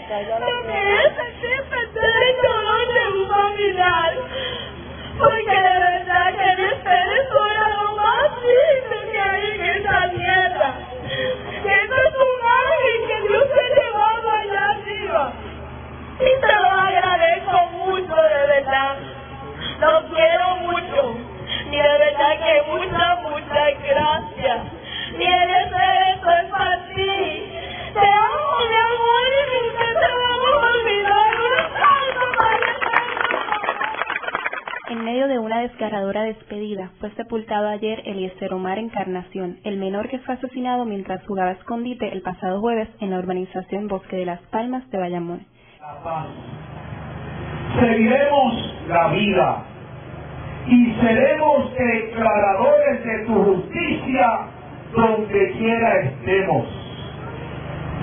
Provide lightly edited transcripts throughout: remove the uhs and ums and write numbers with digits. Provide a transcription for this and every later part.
No merece que perder el dolor de un familiar, porque de verdad que el espero era lo más lindo que hay en esta tierra. Que esto es un ángel que Dios se llevaba allá arriba. Y te lo agradezco mucho, de verdad. Los quiero mucho. Y de verdad que muchas gracias. Y esto es para ti. Te amo, mi amor, y nunca te vamos a olvidar. En medio de una desgarradora despedida, fue sepultado ayer Eliezer Omar Encarnación, el menor que fue asesinado mientras jugaba escondite el pasado jueves en la urbanización Bosque de las Palmas de Bayamón. La paz. Seguiremos la vida y seremos declaradores de tu justicia donde quiera estemos.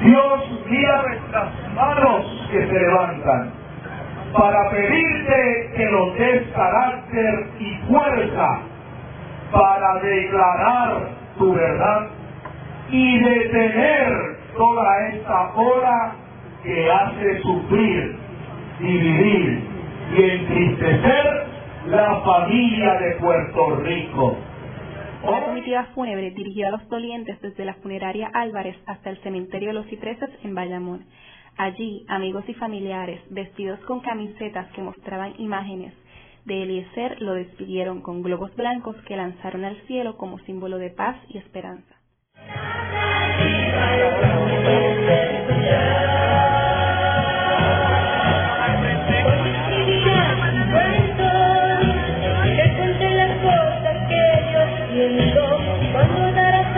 Dios, mira nuestras manos que se levantan para pedirte que nos des carácter y fuerza para declarar tu verdad y detener toda esta ola que hace sufrir, dividir y entristecer la familia de Puerto Rico. La comitiva fúnebre dirigió a los dolientes desde la funeraria Álvarez hasta el cementerio de los Cipreses en Bayamón. Allí, amigos y familiares, vestidos con camisetas que mostraban imágenes de Eliezer, lo despidieron con globos blancos que lanzaron al cielo como símbolo de paz y esperanza. Cuando darás